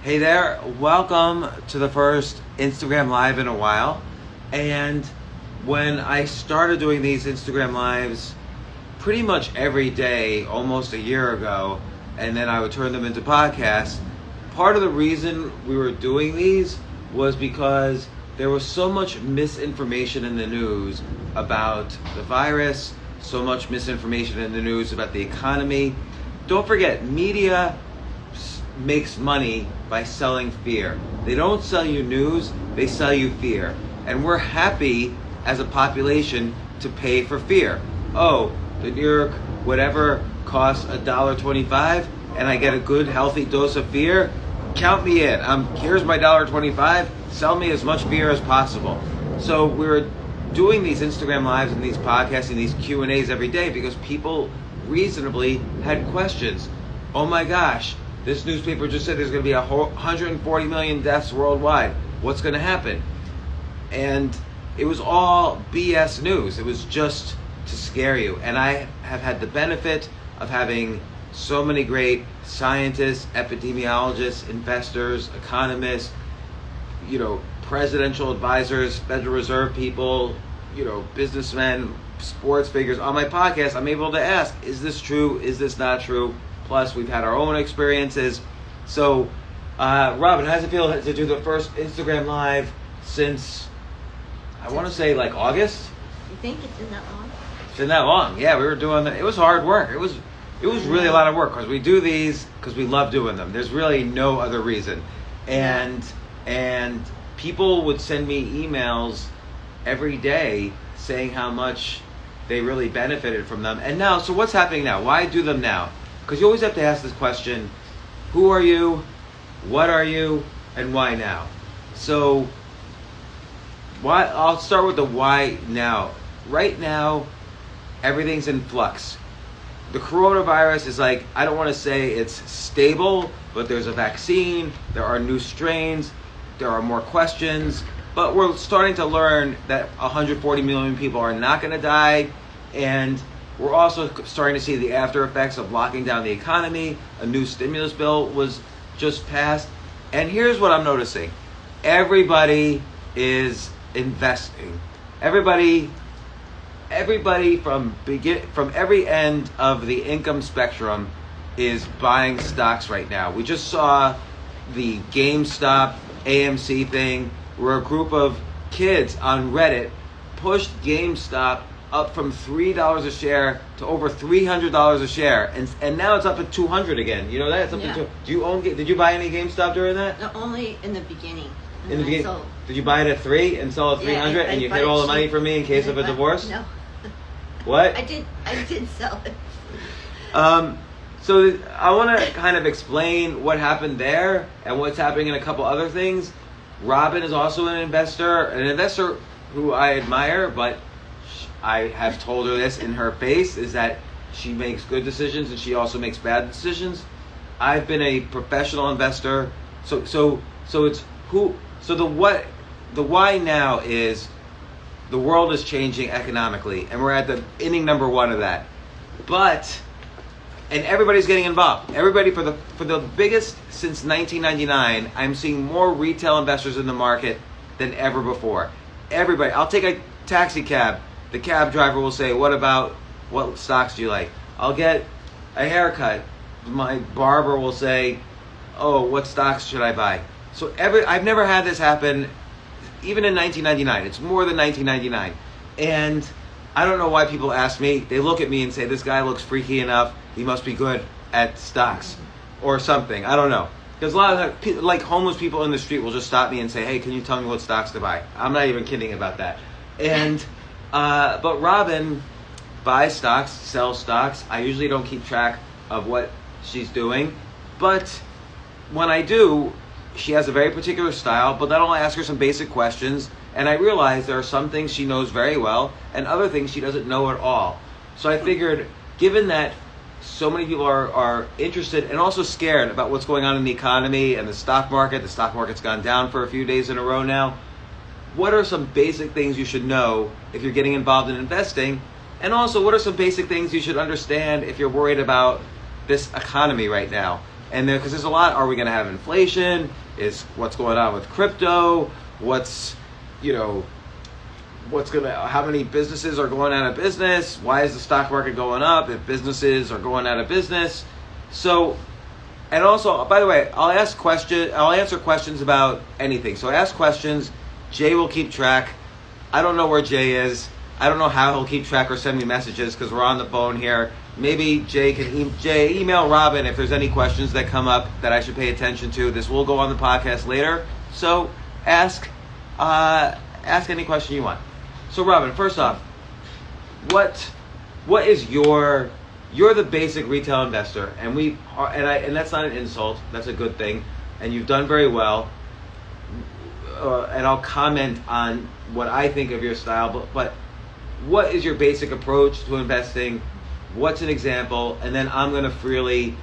Hey there, welcome to the first Instagram Live in a while. And when I started doing these Instagram Lives pretty much every day, almost a year ago, and then I would turn them into podcasts, part of the reason we were doing these was because there was so much misinformation in the news about the virus, so much misinformation in the news about the economy. Don't forget, media makes money by selling fear. They don't sell you news, they sell you fear. And we're happy as a population to pay for fear. Oh, the New York whatever costs $1.25 and I get a good healthy dose of fear, count me in. Here's my $1.25, sell me as much fear as possible. So we're doing these Instagram Lives and these podcasts and these Q&As every day because people reasonably had questions. Oh my gosh, this newspaper just said there's going to be 140 million deaths worldwide. What's going to happen? And it was all BS news. It was just to scare you. And I have had the benefit of having so many great scientists, epidemiologists, investors, economists, presidential advisors, Federal Reserve people, businessmen, sports figures on my podcast. I'm able to ask, is this true? Is this not true? Plus, we've had our own experiences. So, Robin, how does it feel to do the first Instagram Live since, I want to say like August? You think it's been that long? It's been that long. Yeah, we were doing it was hard work. It was really a lot of work because we do these because we love doing them. There's really no other reason. And people would send me emails every day saying how much they really benefited from them. And now, so what's happening now? Why do them now? Because you always have to ask this question, who are you, what are you, and why now? So I'll start with the why now. Right now, everything's in flux. The coronavirus is I don't want to say it's stable, but there's a vaccine, there are new strains, there are more questions, but we're starting to learn that 140 million people are not going to die, and we're also starting to see the after effects of locking down the economy. A new stimulus bill was just passed. And here's what I'm noticing. Everybody is investing. Everybody from every end of the income spectrum is buying stocks right now. We just saw the GameStop AMC thing where a group of kids on Reddit pushed GameStop up from $3 a share to over $300 a share, and now it's up at $200 again. You know that? It's up to Did you buy any GameStop during that? No, only in the beginning. In the beginning, did you buy it at $3 and sell at $300, and you hid all the money from me in case of a divorce? No. What? I did sell it. So I want to kind of explain what happened there and what's happening in a couple other things. Robin is also an investor who I admire, but I have told her this in her face, is that she makes good decisions and she also makes bad decisions. I've been a professional investor. So it's who. So the why now is the world is changing economically, and we're at the inning number 1 of that. And everybody's getting involved. Everybody for the biggest since 1999, I'm seeing more retail investors in the market than ever before. Everybody. I'll take a taxi cab. The cab driver will say, what stocks do you like? I'll get a haircut. My barber will say, oh, what stocks should I buy? So I've never had this happen, even in 1999. It's more than 1999. And I don't know why people ask me. They look at me and say, this guy looks freaky enough. He must be good at stocks or something. I don't know. Because a lot of homeless people in the street will just stop me and say, hey, can you tell me what stocks to buy? I'm not even kidding about that. And but Robin buys stocks, sells stocks. I usually don't keep track of what she's doing. But when I do, she has a very particular style, but then I'll ask her some basic questions, and I realize there are some things she knows very well and other things she doesn't know at all. So I figured, given that so many people are interested and also scared about what's going on in the economy and the stock market's gone down for a few days in a row now, what are some basic things you should know if you're getting involved in investing? And also, what are some basic things you should understand if you're worried about this economy right now? And because there's a lot, are we going to have inflation? Is what's going on with crypto? How many businesses are going out of business? Why is the stock market going up if businesses are going out of business? So, and also, by the way, I'll answer questions about anything. So ask questions. Jay will keep track. I don't know where Jay is. I don't know how he'll keep track or send me messages because we're on the phone here. Maybe Jay can email Robin if there's any questions that come up that I should pay attention to. This will go on the podcast later. So ask any question you want. So Robin, first off, what is you're the basic retail investor, and and that's not an insult. That's a good thing, and you've done very well. And I'll comment on what I think of your style, but what is your basic approach to investing? What's an example? And then I'm going to freely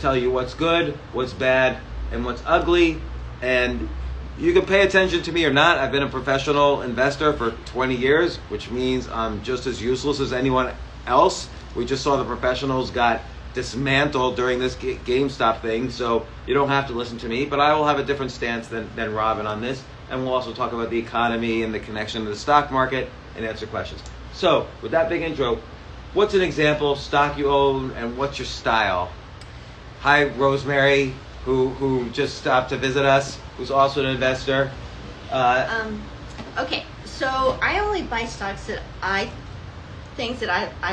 tell you what's good, what's bad, and what's ugly. And you can pay attention to me or not. I've been a professional investor for 20 years, which means I'm just as useless as anyone else. We just saw the professionals got dismantled during this GameStop thing, so you don't have to listen to me, but I will have a different stance than Robin on this, and we'll also talk about the economy and the connection to the stock market and answer questions. So, with that big intro, what's an example of stock you own, and what's your style? Hi, Rosemary, who just stopped to visit us, who's also an investor. Okay, so I only buy stocks that I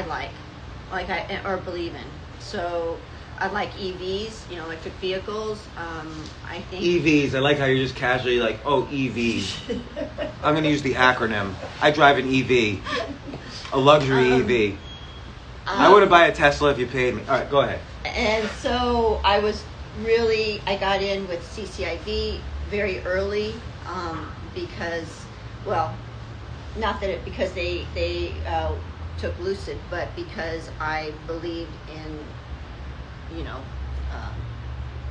like or believe in. So I like EVs, electric vehicles. I think EVs. I like how you're just casually like, oh, EVs. I'm going to use the acronym. I drive an EV, a luxury EV. I wouldn't buy a Tesla if you paid me. All right, go ahead. And so I got in with CCIV very early because they took Lucid, but because I believed in,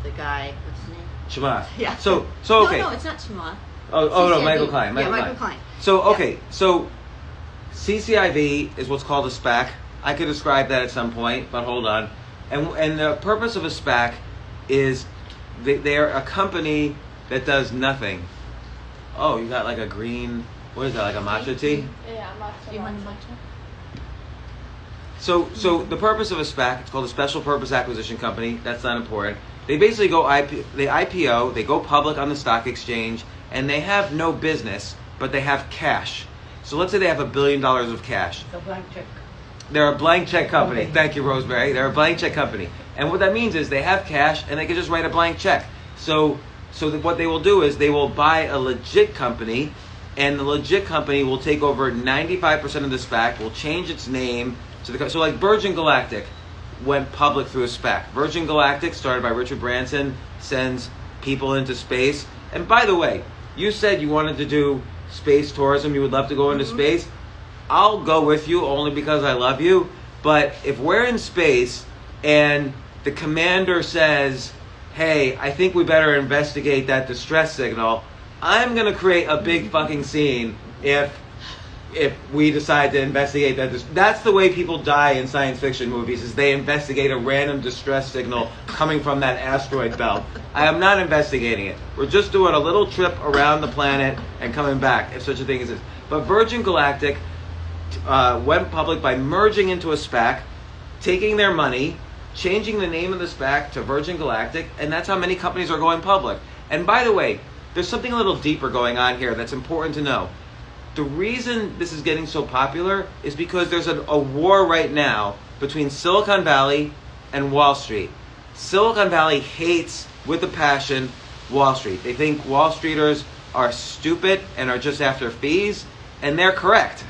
the guy, what's his name? Chamath. Yeah. So okay. No, it's not Chamath. Oh no, Michael Klein. Michael Klein. So okay, so CCIV is what's called a SPAC. I could describe that at some point, but hold on. And the purpose of a SPAC is they're a company that does nothing. Oh, you got like a green. What is that? Like a matcha tea? Yeah, matcha. You want matcha? So the purpose of a SPAC, it's called a Special Purpose Acquisition Company. That's not important. They basically they IPO, they go public on the stock exchange, and they have no business, but they have cash. So let's say they have $1 billion of cash. The blank check. They're a blank check company. Okay. Thank you, Rosemary. They're a blank check company. And what that means is they have cash, and they can just write a blank check. So what they will do is they will buy a legit company, and the legit company will take over 95% of the SPAC, will change its name. So like Virgin Galactic went public through a SPAC. Virgin Galactic, started by Richard Branson, sends people into space. And by the way, you said you wanted to do space tourism. You would love to go into space. I'll go with you only because I love you. But if we're in space and the commander says, hey, I think we better investigate that distress signal, I'm going to create a big fucking scene if we decide to investigate that. That's the way people die in science fiction movies, is they investigate a random distress signal coming from that asteroid belt. I am not investigating it. We're just doing a little trip around the planet and coming back, if such a thing exists. But Virgin Galactic went public by merging into a SPAC, taking their money, changing the name of the SPAC to Virgin Galactic, and that's how many companies are going public. And by the way, there's something a little deeper going on here that's important to know. The reason this is getting so popular is because there's a war right now between Silicon Valley and Wall Street. Silicon Valley hates, with a passion, Wall Street. They think Wall Streeters are stupid and are just after fees, and they're correct.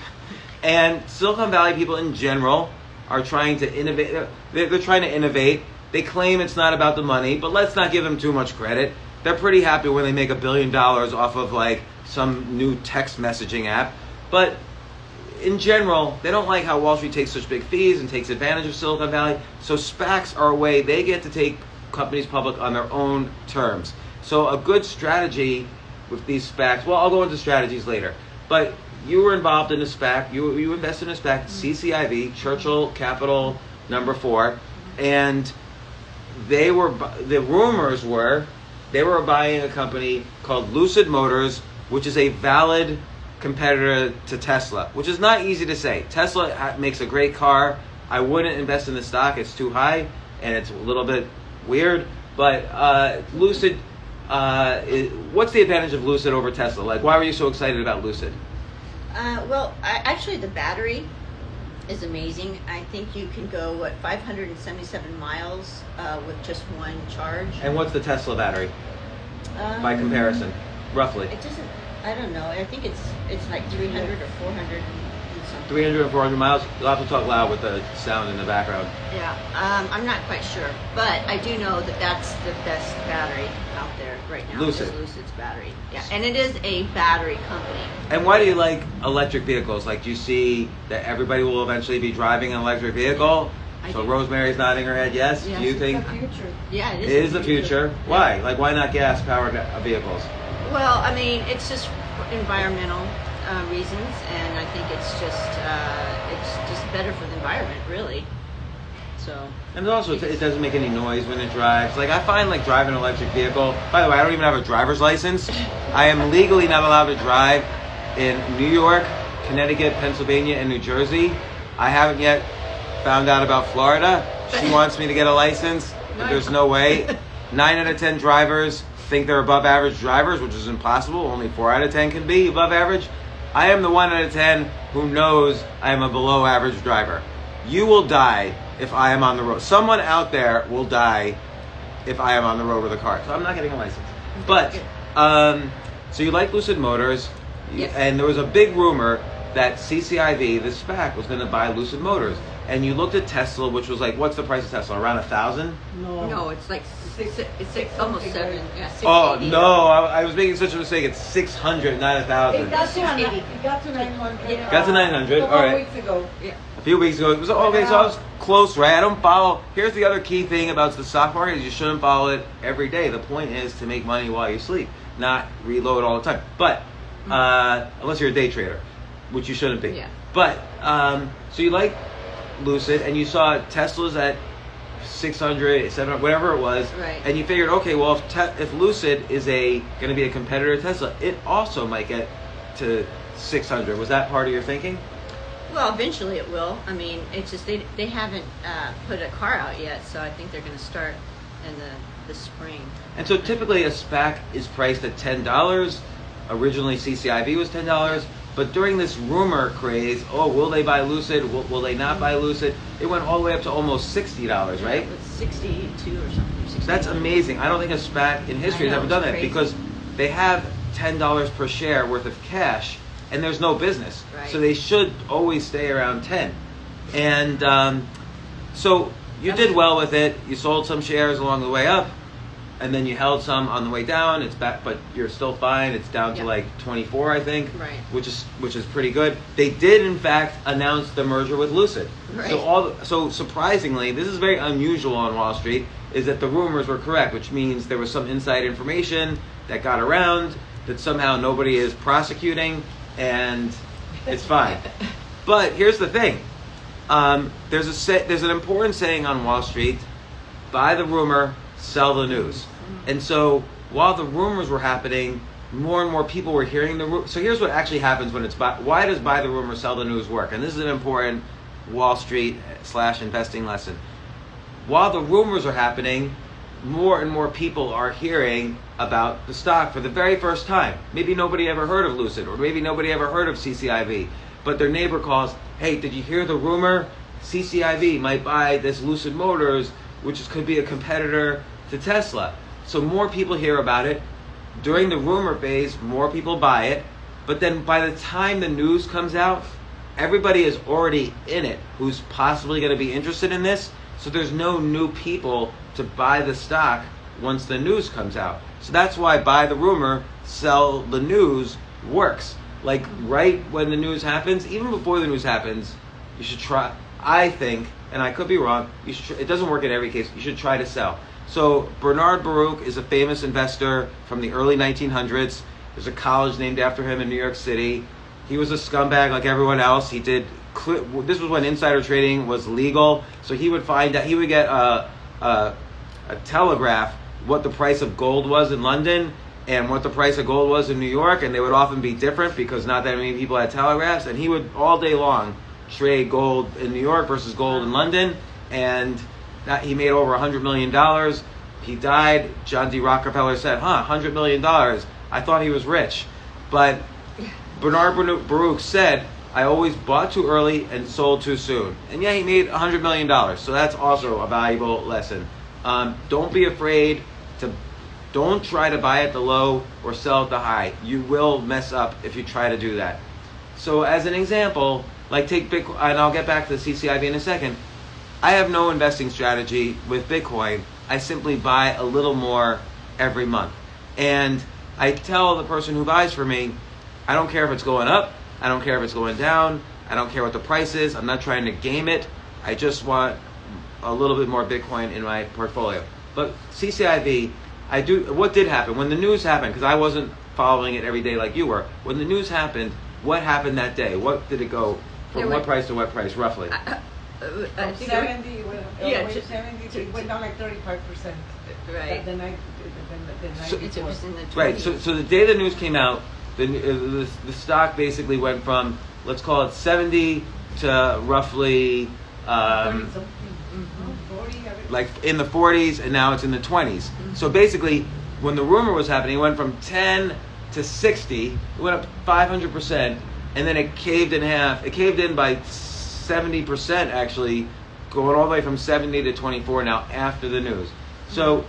And Silicon Valley people in general are trying to innovate. They're trying to innovate. They claim it's not about the money, but let's not give them too much credit. They're pretty happy when they make $1 billion off of like some new text messaging app. But in general, they don't like how Wall Street takes such big fees and takes advantage of Silicon Valley. So SPACs are a way they get to take companies public on their own terms. So a good strategy with these SPACs, well, I'll go into strategies later, but you were involved in a SPAC, you invested in a SPAC, CCIV, Churchill Capital number 4, and the rumors were they were buying a company called Lucid Motors, which is a valid competitor to Tesla, which is not easy to say. Tesla makes a great car. I wouldn't invest in the stock. It's too high, and it's a little bit weird. But Lucid, what's the advantage of Lucid over Tesla? Like, why were you so excited about Lucid? Actually, the battery is amazing. I think you can go, 577 miles with just one charge. And what's the Tesla battery by comparison, roughly? It doesn't, I don't know. I think it's like 300 or 400 and something. 300 or 400 miles? You'll have to talk loud with the sound in the background. Yeah, I'm not quite sure. But I do know that that's the best battery out there right now. Lucid. Lucid's battery. Yeah, and it is a battery company. And why do you like electric vehicles? Like, do you see that everybody will eventually be driving an electric vehicle? So Rosemary's nodding her head yes. Yes. Do you think? It's the future. Yeah, it is. It is the future. Why? Like, why not gas-powered vehicles? Well, I mean, it's just environmental reasons, and I think it's just better for the environment, really. So. And also, it doesn't make any noise when it drives. Like, I find, like, driving an electric vehicle. By the way, I don't even have a driver's license. I am legally not allowed to drive in New York, Connecticut, Pennsylvania, and New Jersey. I haven't yet found out about Florida. She wants me to get a license, but there's no way. 9 out of 10 drivers think they're above average drivers, which is impossible. Only 4 out of 10 can be above average. I am the 1 out of 10 who knows I am a below average driver. You will die if I am on the road. Someone out there will die if I am on the road with a car. So I'm not getting a license. But, so you like Lucid Motors, Yes. and there was a big rumor that CCIV, the SPAC, was going to buy Lucid Motors. And you looked at Tesla, which was like, what's the price of Tesla? Around $1,000? No, it's like it's almost something, 7. right? Yeah, Oh 680. no! I was making such a mistake. It's 600, not 1,000. It got to 680. It got to 900. Got to 900, A couple all right. weeks ago. Yeah. A few weeks ago, it was okay. So I was close, right? I don't follow. Here's the other key thing about the stock market: is you shouldn't follow it every day. The point is to make money while you sleep, not reload all the time. But unless you're a day trader, which you shouldn't be. Yeah. But so you like Lucid, and you saw Tesla's at 600, 700, whatever it was, Right. and you figured, okay, well, if Lucid is going to be a competitor to Tesla, it also might get to 600. Was that part of your thinking? Well, eventually it will. I mean, it's just they haven't put a car out yet, so I think they're going to start in the spring. And so typically a SPAC is priced at $10. Originally CCIV was $10. But during this rumor craze, will they buy Lucid? Will they not buy Lucid? It went all the way up to almost $60, right? Yeah, it was 62 or something. 60. That's amazing. I don't think a SPAC in history I has know, ever done it's that crazy. because they have $10 per share worth of cash and there's no business. Right. So they should always stay around 10. And so you did well with it. You sold some shares along the way up and then you held some on the way down. It's back, but you're still fine. It's down to Yeah. like 24, I think, Right. which is pretty good. They did, in fact, announce the merger with Lucid. Right. So surprisingly, this is very unusual on Wall Street, is that the rumors were correct, which means there was some inside information that got around that somehow nobody is prosecuting, and it's fine. But here's the thing: there's an important saying on Wall Street: buy the rumor, sell the news. And so while the rumors were happening, more and more people were hearing the rumor. So here's what actually happens when it's why does buy the rumor, sell the news work? And this is an important Wall Street / investing lesson. While the rumors are happening, more and more people are hearing about the stock for the very first time. Maybe nobody ever heard of Lucid, or maybe nobody ever heard of CCIV, but their neighbor calls, hey, did you hear the rumor? CCIV might buy this Lucid Motors, which could be a competitor to Tesla. So more people hear about it. During the rumor phase, more people buy it. But then by the time the news comes out, everybody is already in it who's possibly going to be interested in this. So there's no new people to buy the stock once the news comes out. So that's why buy the rumor, sell the news works. Like right when the news happens, even before the news happens, you should try, I think, and I could be wrong, it doesn't work in every case, you should try to sell. So Bernard Baruch is a famous investor from the early 1900s. There's a college named after him in New York City. He was a scumbag like everyone else. This was when insider trading was legal. So he would find that he would get a telegraph what the price of gold was in London and what the price of gold was in New York, and they would often be different because not that many people had telegraphs, and he would all day long trade gold in New York versus gold in London, and he made over $100 million. He died. John D. Rockefeller said, $100 million. I thought he was rich. But Bernard Baruch said, I always bought too early and sold too soon. And yeah, he made $100 million. So that's also a valuable lesson. Don't be afraid to, don't try to buy at the low or sell at the high. You will mess up if you try to do that. So as an example, like take Bitcoin, and I'll get back to the CCIV in a second. I have no investing strategy with Bitcoin. I simply buy a little more every month. And I tell the person who buys for me, I don't care if it's going up, I don't care if it's going down, I don't care what the price is, I'm not trying to game it, I just want a little bit more Bitcoin in my portfolio. But CCIV, what did happen? When the news happened, because I wasn't following it every day like you were, when the news happened, what happened that day? What did it go from what price to what price, roughly? From 70, it went down like 35%. Right. The night before. Right. So the day the news came out, the stock basically went from, let's call it 70 to roughly 40, like in the 40s, and now it's in the 20s. So basically, when the rumor was happening, it went from 10 to 60. It went up 500%, and then it caved in half. It caved in by 70% actually, going all the way from 70 to 24 now after the news. So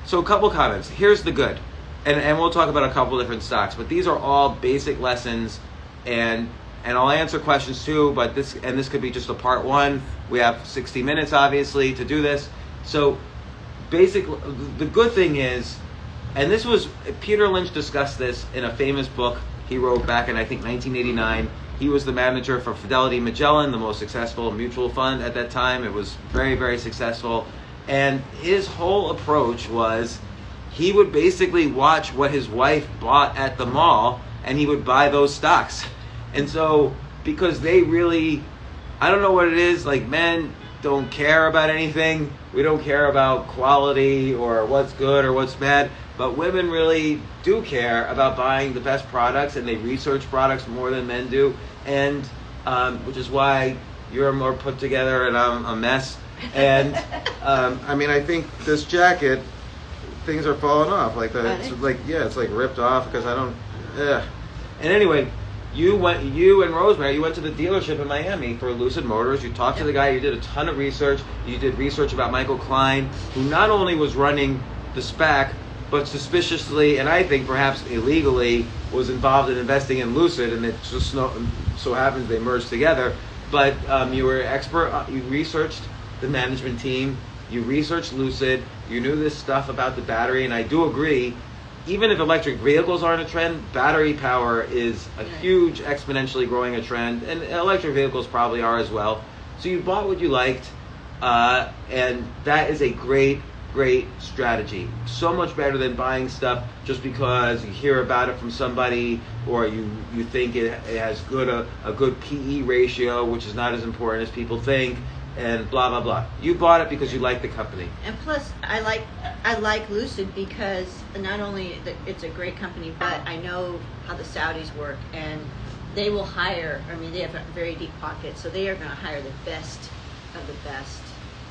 so a couple comments. Here's the good, and we'll talk about a couple different stocks, but these are all basic lessons, and I'll answer questions too, but this could be just a part one. We have 60 minutes obviously to do this. So basically the good thing is, and this was, Peter Lynch discussed this in a famous book he wrote back in I think 1989. He was the manager for Fidelity Magellan, the most successful mutual fund at that time. It was very, very successful. And his whole approach was he would basically watch what his wife bought at the mall and he would buy those stocks. And so, because they really, I don't know what it is, like men don't care about anything. We don't care about quality or what's good or what's bad. But women really do care about buying the best products, and they research products more than men do, and which is why you're more put together and I'm a mess. And I mean, I think this jacket, things are falling off. It's like ripped off because I don't. And anyway, you and Rosemary, you went to the dealership in Miami for Lucid Motors. You talked to the guy. You did a ton of research. You did research about Michael Klein, who not only was running the SPAC, but suspiciously, and I think perhaps illegally, was involved in investing in Lucid, and it just so happens they merged together. But you were expert, you researched the management team, you researched Lucid, you knew this stuff about the battery, and I do agree, even if electric vehicles aren't a trend, battery power is a huge, exponentially growing a trend, and electric vehicles probably are as well. So you bought what you liked, and that is a great strategy. So much better than buying stuff just because you hear about it from somebody, or you think it has a good PE ratio, which is not as important as people think, and blah blah blah. You bought it because you like the company. And plus, I like Lucid because not only it's a great company, but I know how the Saudis work, and they will hire. I mean, they have a very deep pocket, so they are going to hire the best of the best.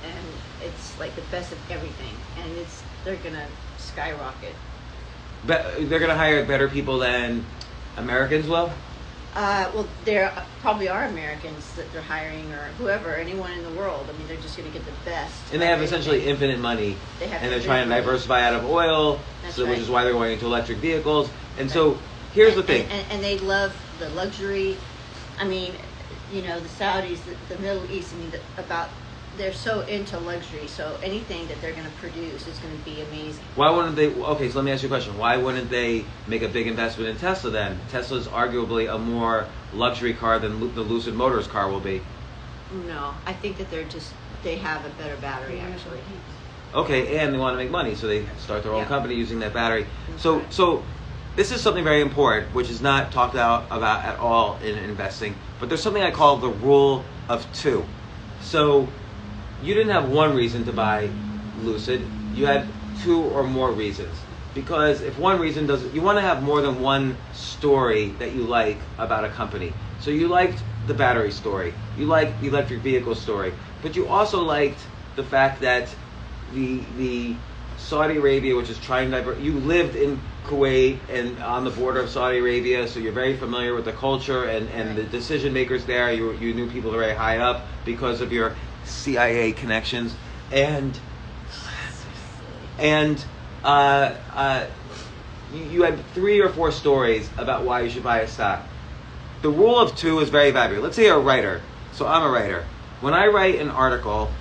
And it's like the best of everything, and they're gonna skyrocket. But they're gonna hire better people than Americans will? Well, there probably are Americans that they're hiring, or whoever, anyone in the world. I mean, they're just gonna get the best. And they have essentially infinite money, and they're trying to diversify out of oil, which is why they're going into electric vehicles. And so here's the thing. And they love the luxury. I mean, the Saudis, the Middle East. I mean, they're so into luxury, so anything that they're going to produce is going to be amazing. Why wouldn't they? Okay, so let me ask you a question. Why wouldn't they make a big investment in Tesla then? Tesla is arguably a more luxury car than the Lucid Motors car will be. No, I think that they have a better battery actually. Okay, and they want to make money, so they start their own company using that battery. So this is something very important, which is not talked about at all in investing, but there's something I call the rule of two. So you didn't have one reason to buy Lucid, you had 2 or more reasons. Because if one reason doesn't, you want to have more than one story that you like about a company. So you liked the battery story, you liked the electric vehicle story, but you also liked the fact that the Saudi Arabia, which is trying to divert, you lived in Kuwait and on the border of Saudi Arabia, so you're very familiar with the culture and the decision makers there. You knew people very high up because of your CIA connections, and you had 3 or 4 stories about why you should buy a stock. The rule of 2 is very valuable. Let's say you're a writer. So I'm a writer. When I write an article,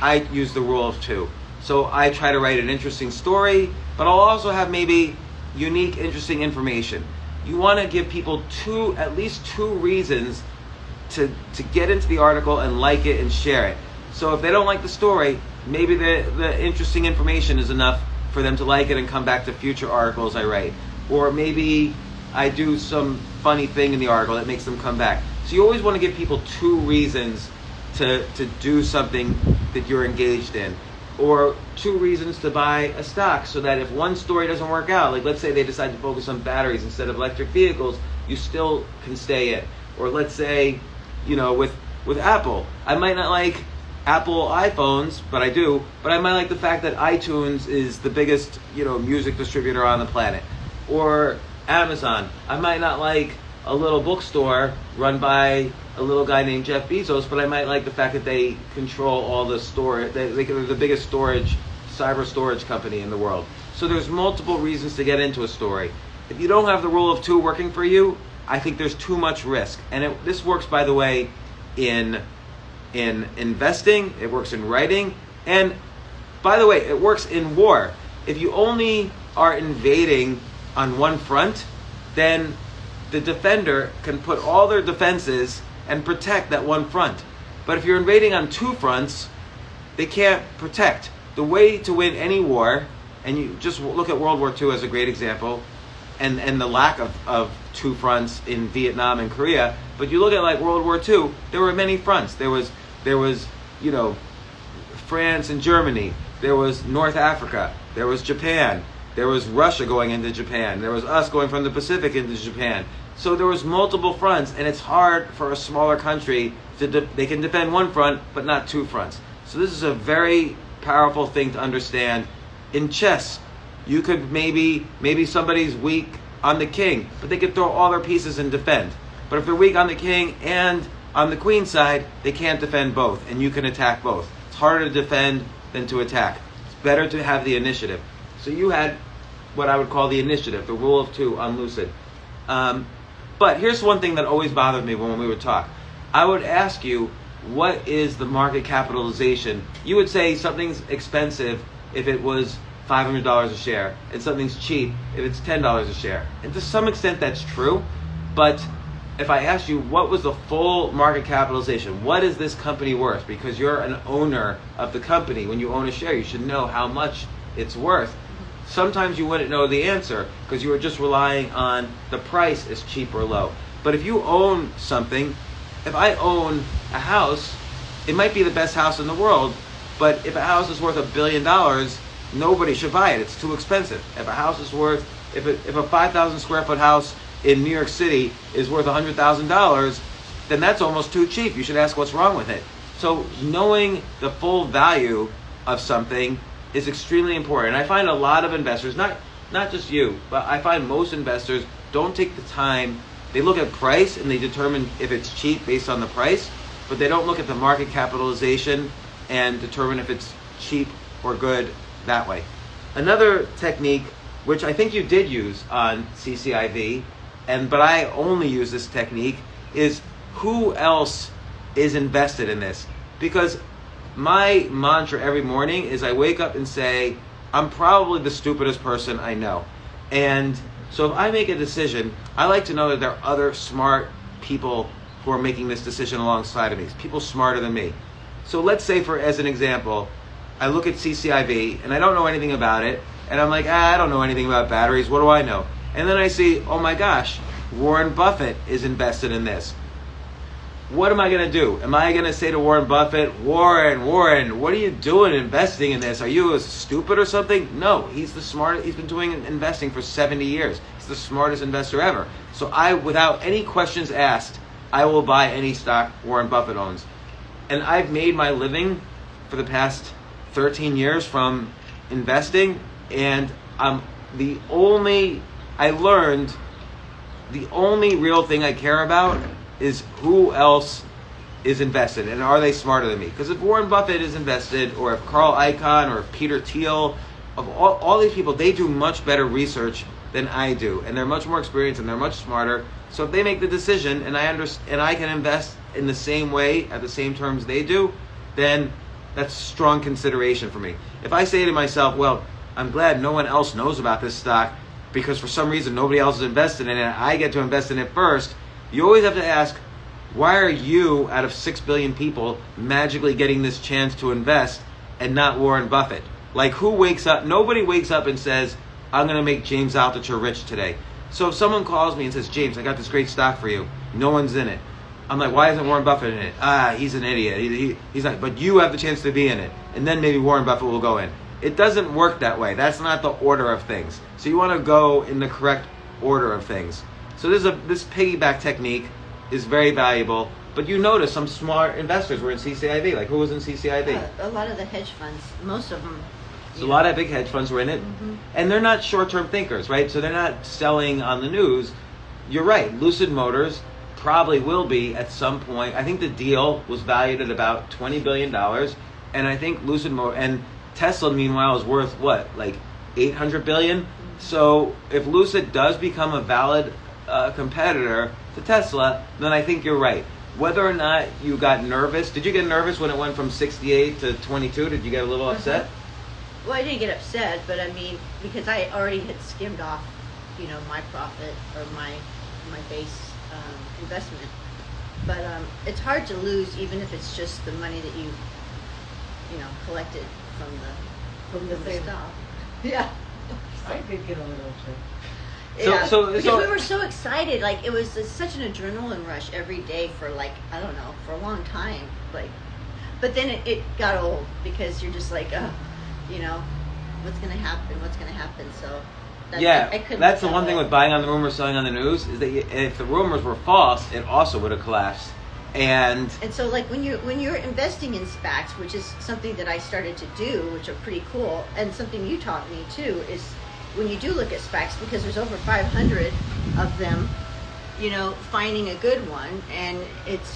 I use the rule of 2. So I try to write an interesting story, but I'll also have maybe unique, interesting information. You want to give people at least two reasons to get into the article and like it and share it. So if they don't like the story, maybe the interesting information is enough for them to like it and come back to future articles I write. Or maybe I do some funny thing in the article that makes them come back. So you always want to give people 2 reasons to do something that you're engaged in. Or 2 reasons to buy a stock, so that if one story doesn't work out, like let's say they decide to focus on batteries instead of electric vehicles, you still can stay in. Or let's say, with Apple, I might not like Apple iPhones, but I do, but I might like the fact that iTunes is the biggest, music distributor on the planet. Or Amazon, I might not like a little bookstore run by a little guy named Jeff Bezos, but I might like the fact that they control all the storage. They're the biggest cyber storage company in the world. So there's multiple reasons to get into a story. If you don't have the rule of 2 working for you, I think there's too much risk. And this works, by the way, in investing, it works in writing, and by the way, it works in war. If you only are invading on one front, then the defender can put all their defenses and protect that one front. But if you're invading on 2 fronts, they can't protect. The way to win any war, and you just look at World War II as a great example, and the lack of 2 fronts in Vietnam and Korea, but you look at like World War II, there were many fronts. There was France and Germany, there was North Africa, there was Japan, there was Russia going into Japan, there was us going from the Pacific into Japan. So there was multiple fronts, and it's hard for a smaller country they can defend one front, but not 2 fronts. So this is a very powerful thing to understand. In chess, you could maybe somebody's weak on the king, but they could throw all their pieces and defend. But if they're weak on the king and on the queen side, they can't defend both, and you can attack both. It's harder to defend than to attack. It's better to have the initiative. So you had what I would call the initiative, the rule of 2 on Lucid. But here's one thing that always bothered me when we would talk. I would ask you, what is the market capitalization? You would say something's expensive if it was $500 a share, and something's cheap if it's $10 a share. And to some extent that's true, but if I asked you what was the full market capitalization, what is this company worth? Because you're an owner of the company. When you own a share, you should know how much it's worth. Sometimes you wouldn't know the answer because you were just relying on the price is cheap or low. But if you own something, if I own a house, it might be the best house in the world, but if a house is worth $1 billion, nobody should buy it. It's too expensive. If a house is worth, if a 5,000 square foot house in New York City is worth $100,000, then that's almost too cheap. You should ask what's wrong with it. So knowing the full value of something is extremely important. And I find a lot of investors, not just you, but I find most investors don't take the time. They look at price and they determine if it's cheap based on the price, but they don't look at the market capitalization and determine if it's cheap or good that way. Another technique, which I think you did use on CCIV, but I only use this technique, is who else is invested in this? Because my mantra every morning is I wake up and say, I'm probably the stupidest person I know. And so if I make a decision, I like to know that there are other smart people who are making this decision alongside of me, people smarter than me. So let's say, as an example, I look at CCIV and I don't know anything about it, and I'm like, I don't know anything about batteries, what do I know? And then I see, oh my gosh, Warren Buffett is invested in this. what am I going to do? Am I going to say to Warren Buffett, Warren, what are you doing investing in this? Are you stupid or something? No, he's the smartest. He's been doing investing for 70 years. He's the smartest investor ever. So I, without any questions asked, I will buy any stock Warren Buffett owns. And I've made my living for the past 13 years from investing, and I learned the only real thing I care about is who else is invested, and are they smarter than me? Because if Warren Buffett is invested, or if Carl Icahn, or if Peter Thiel, of all these people, they do much better research than I do, and they're much more experienced, and they're much smarter. So if they make the decision, and I can invest in the same way, at the same terms they do, then that's strong consideration for me. If I say to myself, well, I'm glad no one else knows about this stock because for some reason nobody else is invested in it, I get to invest in it first, you always have to ask, why are you, out of 6 billion people, magically getting this chance to invest and not Warren Buffett? Like, who wakes up? Nobody wakes up and says, I'm going to make James Altucher rich today. So if someone calls me and says, James, I got this great stock for you, no one's in it. I'm like, why isn't Warren Buffett in it? He's an idiot. He's not. But you have the chance to be in it. And then maybe Warren Buffett will go in. It doesn't work that way. That's not the order of things. So you want to go in the correct order of things. So this piggyback technique is very valuable. But you notice some smart investors were in CCIV. Like, who was in CCIV? A lot of the hedge funds, most of them. So a lot of big hedge funds were in it. Mm-hmm. And they're not short-term thinkers, right? So they're not selling on the news. You're right. Lucid Motors probably will be at some point. I think the deal was valued at about $20 billion. And I think Lucid Motors, and Tesla, meanwhile, is worth what? Like $800 billion? Mm-hmm. So if Lucid does become a valid competitor to Tesla, then I think you're right. Whether or not you got nervous, did you get nervous when it went from 68 to 22? Did you get a little upset? Well, I didn't get upset, but I mean, because I already had skimmed off, my profit or my base investment. But it's hard to lose, even if it's just the money that you collected from the stock. Yeah. I did get a little upset. Yeah, So because we were so excited, like it was such an adrenaline rush every day for for a long time, but then it got old because you're just like, what's gonna happen? So that's the one thing with buying on the rumors, selling on the news, is that if the rumors were false, it also would have collapsed. And so like when you're investing in SPACs, which is something that I started to do, which are pretty cool, and something you taught me too, is when you do look at SPACs, because there's over 500 of them, finding a good one, and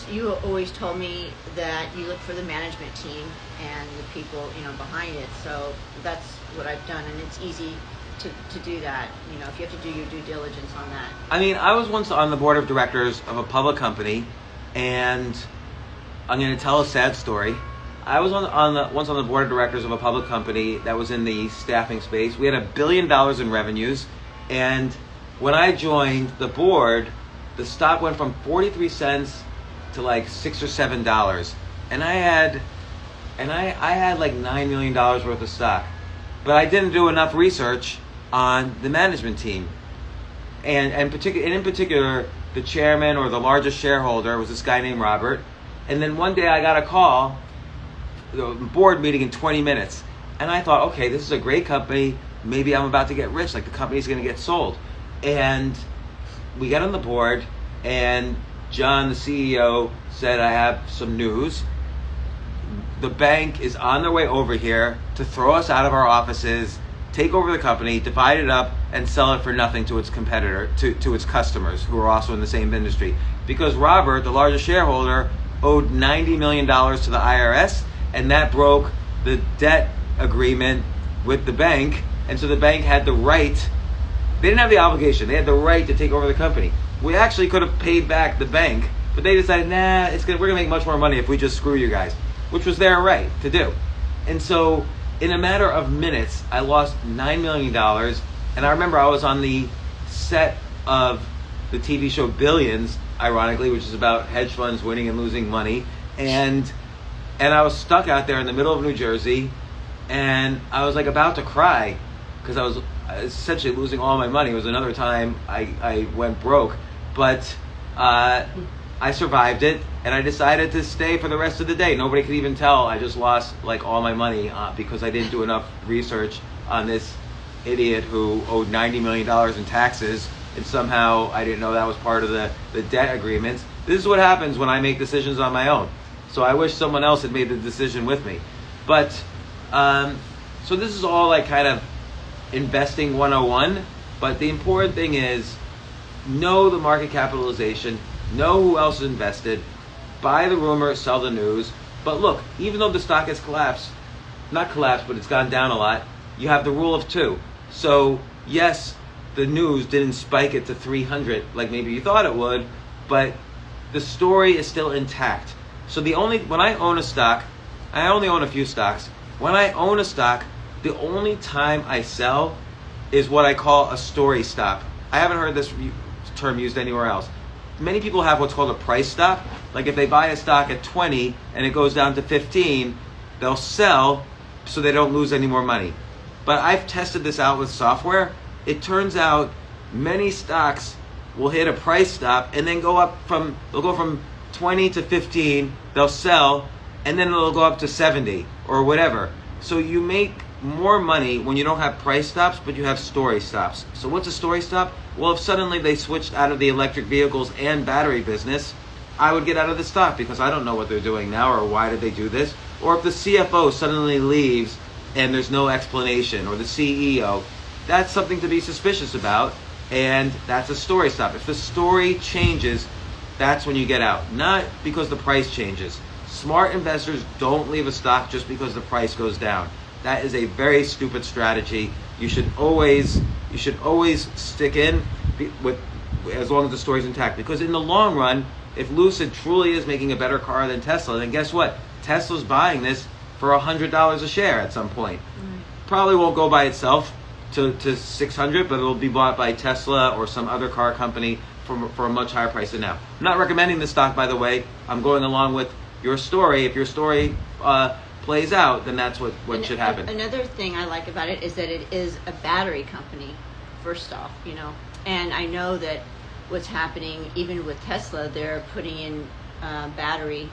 you always told me that you look for the management team and the people, behind it. So that's what I've done, and it's easy to do that, if you have to do your due diligence on that. I mean, I was once on the board of directors of a public company, and I'm going to tell a sad story. I was once on the board of directors of a public company that was in the staffing space. We had $1 billion in revenues, and when I joined the board, the stock went from 43 cents to like $6 or $7, and I had like $9 million worth of stock, but I didn't do enough research on the management team, and in particular, the chairman or the largest shareholder was this guy named Robert. And then one day I got a call, the board meeting in 20 minutes, and I thought, okay, this is a great company. Maybe I'm about to get rich. Like, the company's going to get sold. And we got on the board, and John, the CEO, said, I have some news. The bank is on their way over here to throw us out of our offices, take over the company, divide it up, and sell it for nothing to its competitor, to its customers who are also in the same industry. Because Robert, the largest shareholder, owed $90 million to the IRS, and that broke the debt agreement with the bank. And so the bank had the right, they didn't have the obligation, they had the right to take over the company. We actually could have paid back the bank, but they decided, we're going to make much more money if we just screw you guys, which was their right to do. And so in a matter of minutes, I lost $9 million. And I remember I was on the set of the TV show Billions, ironically, which is about hedge funds winning and losing money. And I was stuck out there in the middle of New Jersey, and I was like about to cry because I was essentially losing all my money. It was another time I went broke. But I survived it, and I decided to stay for the rest of the day. Nobody could even tell I just lost like all my money because I didn't do enough research on this idiot who owed $90 million in taxes, and somehow I didn't know that was part of the debt agreements. This is what happens when I make decisions on my own. So I wish someone else had made the decision with me. But, so this is all like kind of investing 101, but the important thing is know the market capitalization, know who else is invested, buy the rumor, sell the news. But look, even though the stock has collapsed, not collapsed, but it's gone down a lot, you have the rule of two. So yes, the news didn't spike it to 300 like maybe you thought it would, but the story is still intact. So when I own a stock, I only own a few stocks. When I own a stock, the only time I sell is what I call a story stop. I haven't heard this term used anywhere else. Many people have what's called a price stop. Like if they buy a stock at 20 and it goes down to 15, they'll sell so they don't lose any more money. But I've tested this out with software. It turns out many stocks will hit a price stop and then they'll go from 20 to 15, they'll sell, and then it'll go up to 70 or whatever. So you make more money when you don't have price stops, but you have story stops. So what's a story stop? Well, if suddenly they switched out of the electric vehicles and battery business, I would get out of the stock because I don't know what they're doing now or why did they do this. Or if the CFO suddenly leaves and there's no explanation, or the CEO, that's something to be suspicious about, and that's a story stop. If the story changes, that's when you get out, not because the price changes. Smart investors don't leave a stock just because the price goes down. That is a very stupid strategy. You should always stick in with as long as the story's intact. Because in the long run, if Lucid truly is making a better car than Tesla, then guess what? Tesla's buying this for $100 a share at some point. Probably won't go by itself to 600, but it'll be bought by Tesla or some other car company for a much higher price than now. I'm not recommending this stock, by the way. I'm going along with your story. If your story plays out, then that's what should happen. Another thing I like about it is that it is a battery company, first off, and I know that what's happening, even with Tesla, they're putting in battery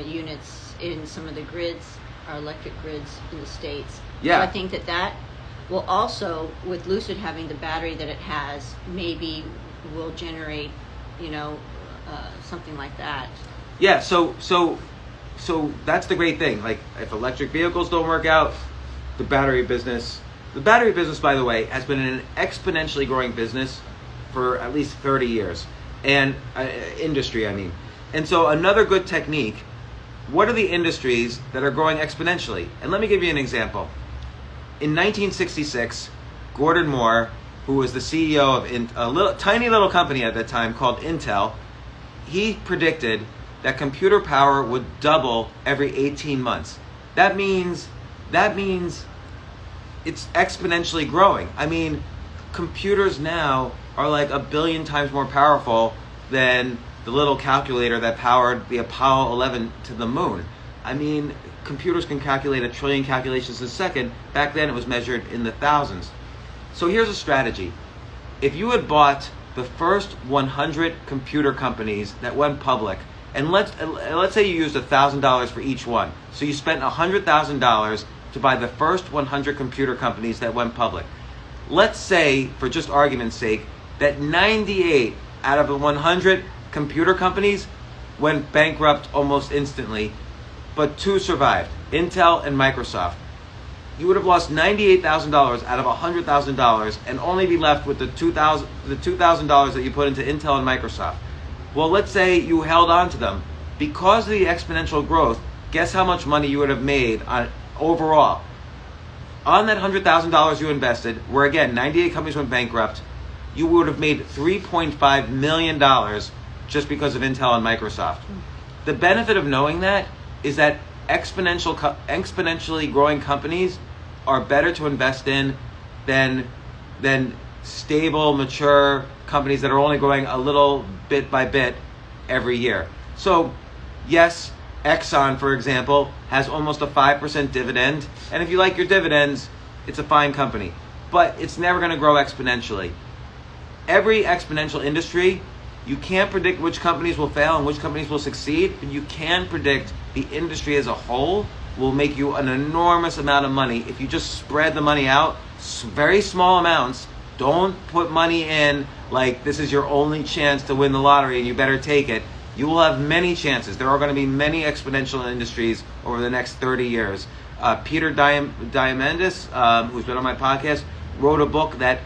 units in some of the grids, our electric grids in the States. Yeah. So I think that will also, with Lucid having the battery that it has, maybe will generate, something like that. Yeah, so that's the great thing. Like, if electric vehicles don't work out, the battery business, by the way, has been an exponentially growing business for at least 30 years. And industry, I mean. And so another good technique, what are the industries that are growing exponentially? And let me give you an example. In 1966, Gordon Moore, who was the CEO of a tiny little company at that time called Intel, he predicted that computer power would double every 18 months. That means it's exponentially growing. I mean, computers now are like 1 billion times more powerful than the little calculator that powered the Apollo 11 to the moon. I mean, computers can calculate 1 trillion calculations a second. Back then it was measured in the thousands. So here's a strategy. If you had bought the first 100 computer companies that went public, and let's say you used $1,000 for each one. So you spent $100,000 to buy the first 100 computer companies that went public. Let's say, for just argument's sake, that 98 out of the 100 computer companies went bankrupt almost instantly, but 2 survived, Intel and Microsoft. You would have lost $98,000 out of $100,000 and only be left with the $2,000 that you put into Intel and Microsoft. Well, let's say you held on to them. Because of the exponential growth, guess how much money you would have made overall? On that $100,000 you invested, where again, 98 companies went bankrupt, you would have made $3.5 million just because of Intel and Microsoft. The benefit of knowing that is that exponentially growing companies are better to invest in than stable, mature companies that are only growing a little bit by bit every year. So, yes, Exxon, for example, has almost a 5% dividend, and if you like your dividends, it's a fine company. But it's never going to grow exponentially. Every exponential industry You can't predict which companies will fail and which companies will succeed, but you can predict the industry as a whole will make you an enormous amount of money if you just spread the money out, very small amounts. Don't put money in like this is your only chance to win the lottery and you better take it. You will have many chances. There are going to be many exponential industries over the next 30 years. Peter Diamandis, who's been on my podcast, wrote a book that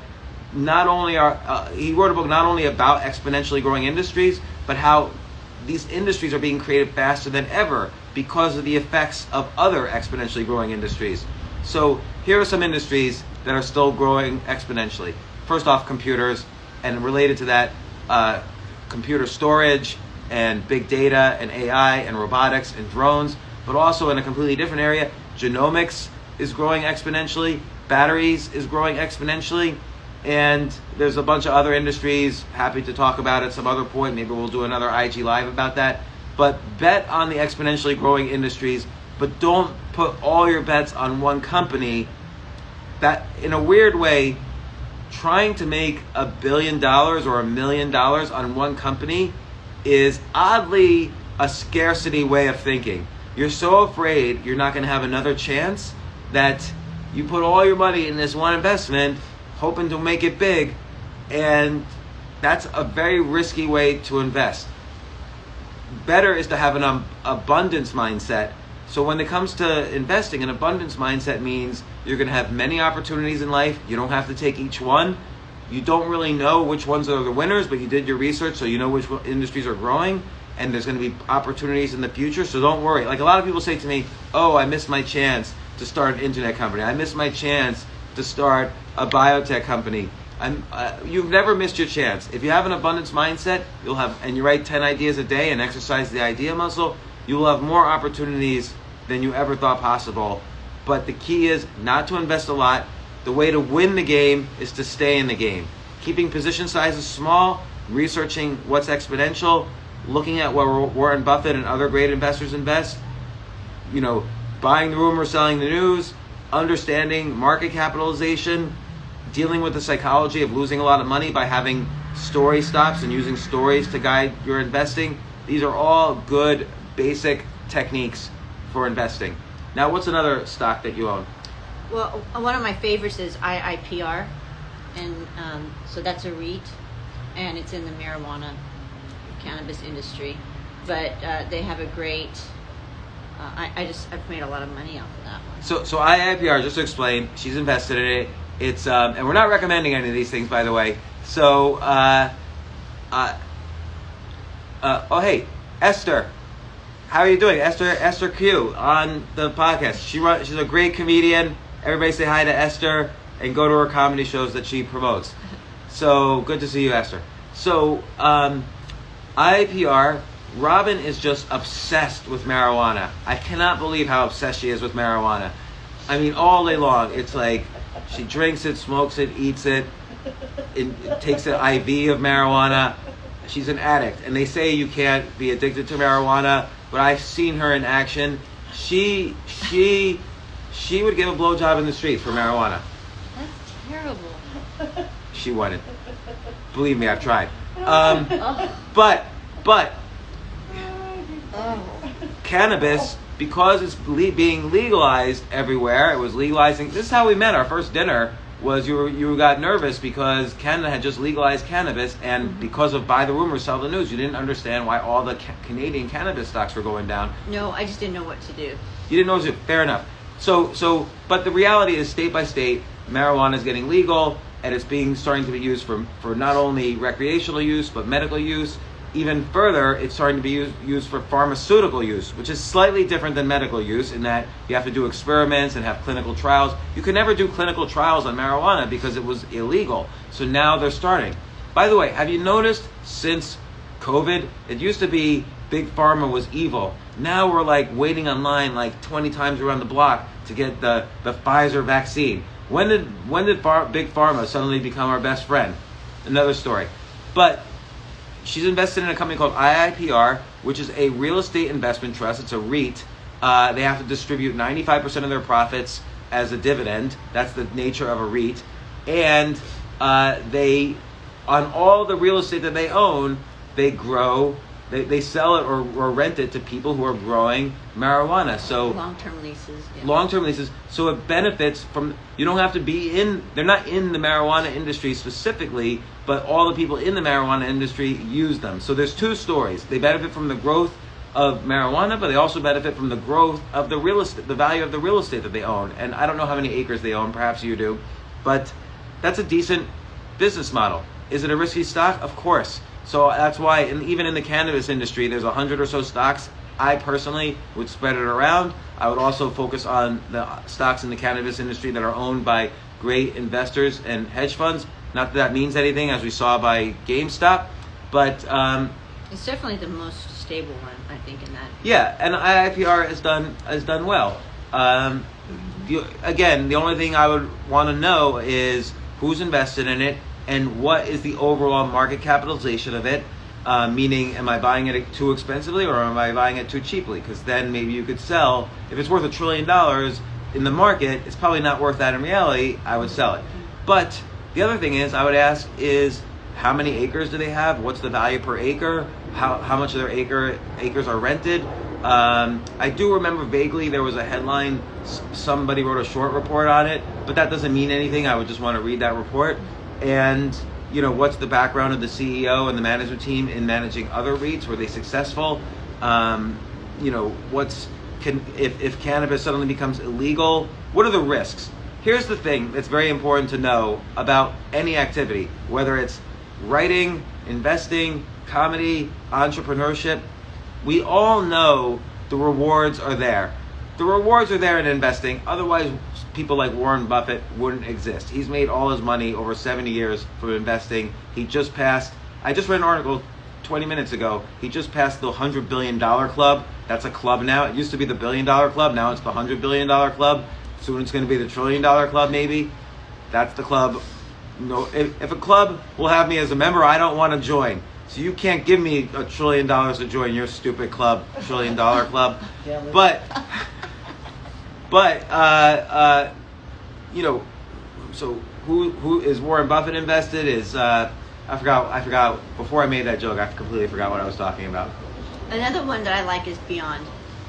not only about exponentially growing industries, but how these industries are being created faster than ever because of the effects of other exponentially growing industries. So here are some industries that are still growing exponentially. First off, computers, and related to that, computer storage and big data and AI and robotics and drones, but also in a completely different area, genomics is growing exponentially, batteries is growing exponentially, and there's a bunch of other industries, happy to talk about at some other point, maybe we'll do another IG Live about that, but bet on the exponentially growing industries, but don't put all your bets on one company. That, in a weird way, trying to make $1 billion or $1 million on one company is oddly a scarcity way of thinking. You're so afraid you're not going to have another chance that you put all your money in this one investment hoping to make it big, and that's a very risky way to invest. Better is to have an abundance mindset. So when it comes to investing, an abundance mindset means you're going to have many opportunities in life. You don't have to take each one. You don't really know which ones are the winners, but you did your research, so you know which industries are growing, and there's going to be opportunities in the future, so don't worry. Like a lot of people say to me, oh, I missed my chance to start an internet company. I missed my chance to start a biotech company. You've never missed your chance. If you have an abundance mindset, and you write 10 ideas a day and exercise the idea muscle, you will have more opportunities than you ever thought possible. But the key is not to invest a lot. The way to win the game is to stay in the game. Keeping position sizes small, researching what's exponential, looking at where Warren Buffett and other great investors invest, buying the rumor, selling the news, understanding market capitalization, dealing with the psychology of losing a lot of money by having story stops and using stories to guide your investing. These are all good basic techniques for investing. Now, what's another stock that you own? Well, one of my favorites is IIPR, and so that's a REIT, and it's in the marijuana cannabis industry. But they have a great. I've made a lot of money off of that one. So IIPR, just to explain, she's invested in it. It's and we're not recommending any of these things, by the way. So oh hey, Esther. How are you doing? Esther Q on the podcast. She's a great comedian. Everybody say hi to Esther and go to her comedy shows that she promotes. So good to see you, Esther. So IPR, Robin is just obsessed with marijuana. I cannot believe how obsessed she is with marijuana. I mean, all day long. It's like she drinks it, smokes it, eats it, takes an IV of marijuana. She's an addict. And they say you can't be addicted to marijuana, but I've seen her in action. She would give a blowjob in the street for marijuana. That's terrible. She wouldn't. Believe me, I've tried. But cannabis, because it's being legalized everywhere, it was legalizing. This is how we met. Our first dinner was you got nervous because Canada had just legalized cannabis, and because of buy the rumor, sell the news, you didn't understand why all the Canadian cannabis stocks were going down. No, I just didn't know what to do. You didn't know what to do. Fair enough. So, but the reality is, state by state, marijuana is getting legal, and it's starting to be used for not only recreational use but medical use. Even further, it's starting to be used for pharmaceutical use, which is slightly different than medical use in that you have to do experiments and have clinical trials. You could never do clinical trials on marijuana because it was illegal. So now they're starting. By the way, have you noticed since COVID, it used to be Big Pharma was evil. Now we're like waiting online like 20 times around the block to get the Pfizer vaccine. When did Big Pharma suddenly become our best friend? Another story. But she's invested in a company called IIPR, which is a real estate investment trust. It's a REIT. They have to distribute 95% of their profits as a dividend. That's the nature of a REIT. And they, on all the real estate that they own, they grow, they sell it or rent it to people who are growing marijuana. So long-term leases. Yeah. Long-term leases. So it benefits from, you don't have to be in, they're not in the marijuana industry specifically, but all the people in the marijuana industry use them. So there's two stories. They benefit from the growth of marijuana, but they also benefit from the growth of the real estate, the value of the real estate that they own. And I don't know how many acres they own, perhaps you do, but that's a decent business model. Is it a risky stock? Of course. So that's why, and even in the cannabis industry, there's 100 or so stocks. I personally would spread it around. I would also focus on the stocks in the cannabis industry that are owned by great investors and hedge funds. Not that means anything, as we saw by GameStop, but it's definitely the most stable one, I think, in that. Yeah, and IIPR has done well. Again, the only thing I would want to know is who's invested in it and what is the overall market capitalization of it. Meaning, am I buying it too expensively or am I buying it too cheaply? Because then maybe you could sell. If it's worth $1 trillion in the market, it's probably not worth that in reality. I would sell it. But the other thing is, I would ask is, how many acres do they have? What's the value per acre? How much of their acres are rented? I do remember vaguely there was a headline, somebody wrote a short report on it, but that doesn't mean anything. I would just want to read that report. And what's the background of the CEO and the management team in managing other REITs? Were they successful? If cannabis suddenly becomes illegal, what are the risks? Here's the thing that's very important to know about any activity, whether it's writing, investing, comedy, entrepreneurship. We all know the rewards are there. The rewards are there in investing. Otherwise, people like Warren Buffett wouldn't exist. He's made all his money over 70 years from investing. I just read an article 20 minutes ago. He just passed the $100 billion club. That's a club now. It used to be the $1 billion club. Now it's the $100 billion club. Soon it's going to be the $1 trillion club, maybe. That's the club. If a club will have me as a member, I don't want to join. So you can't give me $1 trillion to join your stupid club, $1 trillion club. But so who is Warren Buffett invested? Is I forgot. Before I made that joke, I completely forgot what I was talking about. Another one that I like is Beyond.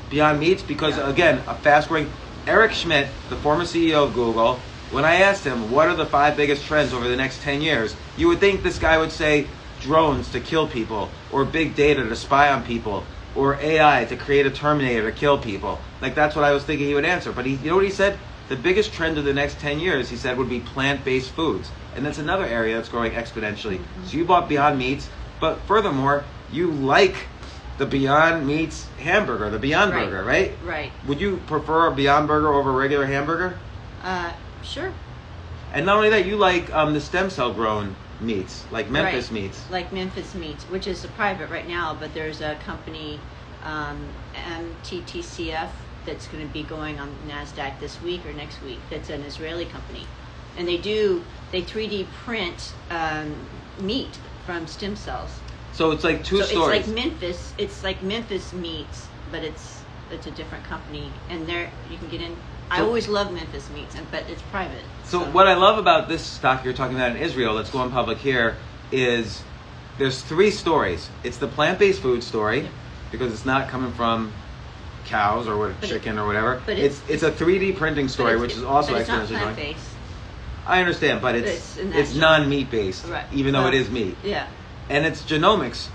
Beyond Meats, because again, a fast-growing. Eric Schmidt, the former CEO of Google, when I asked him what are the 5 biggest trends over the next 10 years, you would think this guy would say drones to kill people, or big data to spy on people, or AI to create a Terminator to kill people. Like, that's what I was thinking he would answer. But you know what he said? The biggest trend of the next 10 years, he said, would be plant-based foods. And that's another area that's growing exponentially. Mm-hmm. So you bought Beyond Meats, but furthermore, you like the Beyond Meats hamburger, the Beyond Burger, right? Right. Would you prefer a Beyond Burger over a regular hamburger? Sure. And not only that, you like the stem cell grown meats, like Memphis meats. Like Memphis Meats, which is a private right now, but there's a company, MTTCF, that's going to be going on NASDAQ this week or next week. That's an Israeli company. And they 3D print meat from stem cells. So it's like two stories. It's like Memphis Meats, but it's a different company, and there you can get in. I always love Memphis Meats, but it's private. So what I love about this stock you're talking about in Israel, that's going public here, is there's 3 stories. It's the plant-based food story, because it's not coming from cows or chicken or whatever. But it's a 3D printing story, which is also exponentially growing. It's not plant-based. I understand, but it's non-meat based, right, even though it is meat. Yeah. And it's genomics.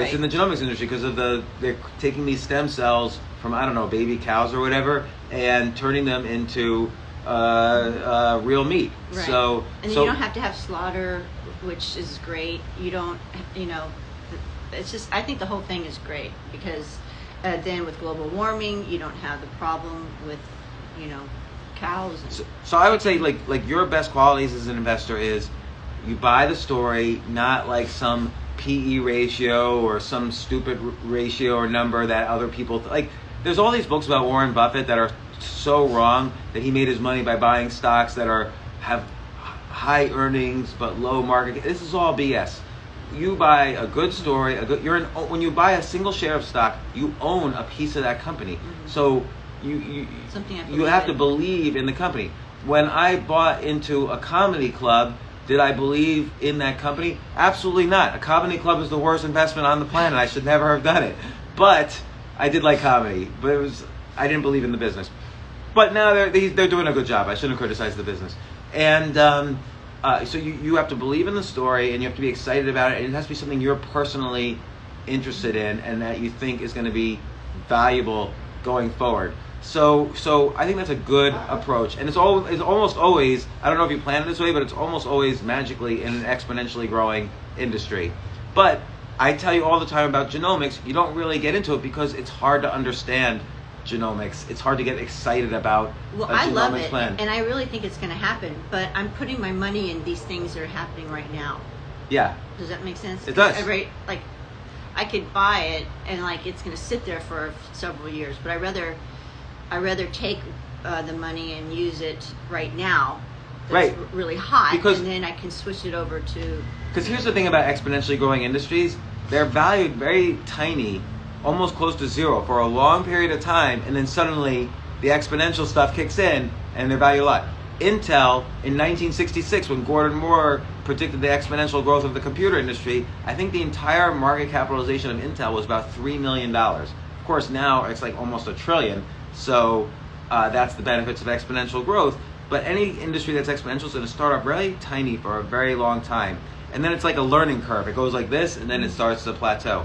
It's in the genomics industry because of they're taking these stem cells from, I don't know, baby cows or whatever, and turning them into real meat. Right. So you don't have to have slaughter, which is great. You don't, it's just, I think the whole thing is great because then with global warming, you don't have the problem with, cows. So I would say like your best qualities as an investor is you buy the story, not like some PE ratio or some stupid ratio or number that other people like. There's all these books about Warren Buffett that are so wrong that he made his money by buying stocks that have high earnings but low market. This is all BS. You buy a good story. When you buy a single share of stock, you own a piece of that company. Mm-hmm. So you have to believe in the company. When I bought into a comedy club, Did I believe in that company? Absolutely not. A comedy club is the worst investment on the planet. I should never have done it. But I did like comedy. But I didn't believe in the business. But now they're doing a good job. I shouldn't criticize the business. And so you have to believe in the story, and you have to be excited about it. And it has to be something you're personally interested in, and that you think is going to be valuable going forward. So I think that's a good approach, and it's almost always, I don't know if you plan it this way, but it's almost always magically in an exponentially growing industry. But I tell you all the time about genomics, you don't really get into it because it's hard to understand genomics. It's hard to get excited about a I love genomics it, plan. and I really think it's going to happen, but I'm putting my money in these things that are happening right now. Yeah. Does that make sense? It does. Like, I could buy it and like it's going to sit there for several years, but I rather take the money and use it right now. That's Right. really hot, Because- and then I can switch it over to. Because here's the thing about exponentially growing industries, they're valued very tiny, almost close to zero for a long period of time, and then suddenly the exponential stuff kicks in and they're valued a lot. Intel in 1966, when Gordon Moore predicted the exponential growth of the computer industry, I think the entire market capitalization of Intel was about $3 million. Of course, now it's like almost $1 trillion. So that's the benefits of exponential growth. But any industry that's exponential is going to start off very tiny for a very long time. And then it's like a learning curve. It goes like this, and then it starts to plateau.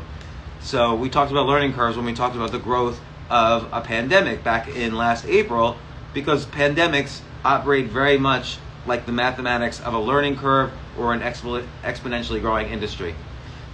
So we talked about learning curves when we talked about the growth of a pandemic back in last April, because pandemics operate very much like the mathematics of a learning curve or an exponentially growing industry.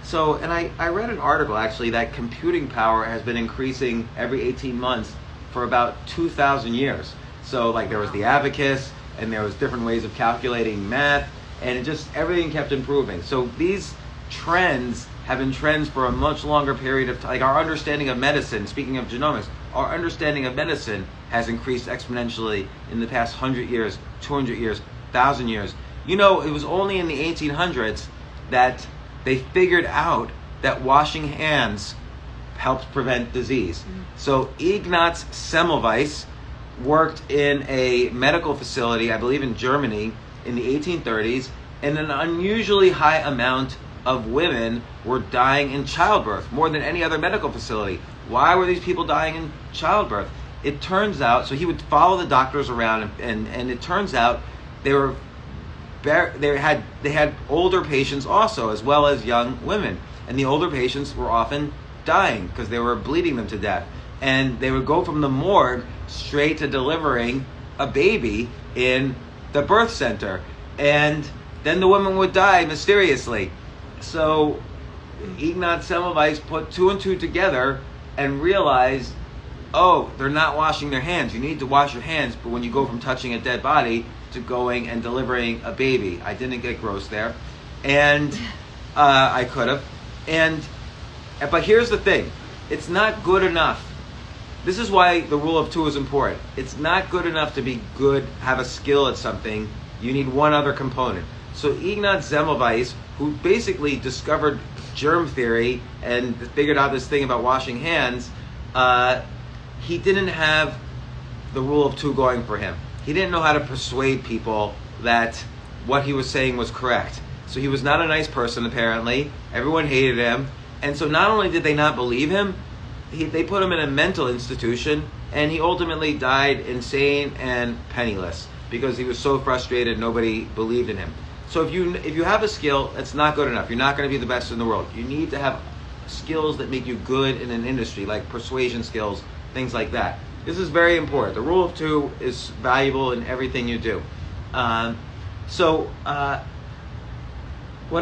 So, and I read an article actually that computing power has been increasing every 18 months for about 2,000 years. So like there was the abacus, and there was different ways of calculating math, and it just, everything kept improving. So these trends have been trends for a much longer period of time. Like our understanding of medicine, speaking of genomics, our understanding of medicine has increased exponentially in the past 100 years, 200 years, 1,000 years. You know, it was only in the 1800s that they figured out that washing hands helps prevent disease. So Ignaz Semmelweis worked in a medical facility, I believe in Germany, in the 1830s, and an unusually high amount of women were dying in childbirth, more than any other medical facility. Why were these people dying in childbirth? It turns out, so he would follow the doctors around, and it turns out they had older patients also, as well as young women, and the older patients were often dying because they were bleeding them to death, and they would go from the morgue straight to delivering a baby in the birth center, and then the woman would die mysteriously. So Ignaz Semmelweis put two and two together and realized, oh, they're not washing their hands. You need to wash your hands, but when you go from touching a dead body to going and delivering a baby. I didn't get gross there, and I could have. But here's the thing: it's not good enough. This is why the rule of two is important. It's not good enough to be good, have a skill at something. You need one other component. So Ignaz Semmelweis, who basically discovered germ theory and figured out this thing about washing hands, he didn't have the rule of two going for him. He didn't know how to persuade people that what he was saying was correct. So he was not a nice person, apparently. Everyone hated him. And so not only did they not believe him, they put him in a mental institution, and he ultimately died insane and penniless because he was so frustrated nobody believed in him. So if you have a skill, it's not good enough. You're not going to be the best in the world. You need to have skills that make you good in an industry, like persuasion skills, things like that. This is very important. The rule of two is valuable in everything you do. What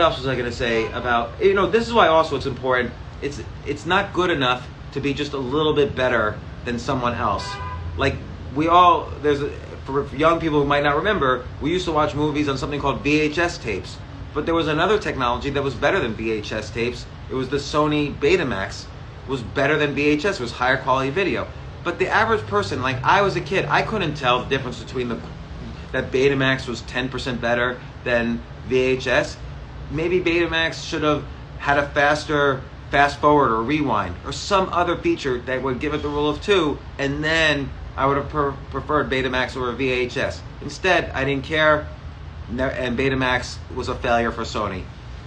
else was I going to say about, this is why also it's important. It's not good enough to be just a little bit better than someone else. Like for young people who might not remember, we used to watch movies on something called VHS tapes. But there was another technology that was better than VHS tapes. It was the Sony Betamax. It was better than VHS. It was higher quality video. But the average person, like I was a kid, I couldn't tell the difference between that Betamax was 10% better than VHS. Maybe Betamax should have had a faster fast forward or rewind or some other feature that would give it the rule of two, and then I would have preferred Betamax over VHS. Instead, I didn't care. and Betamax was a failure for Sony.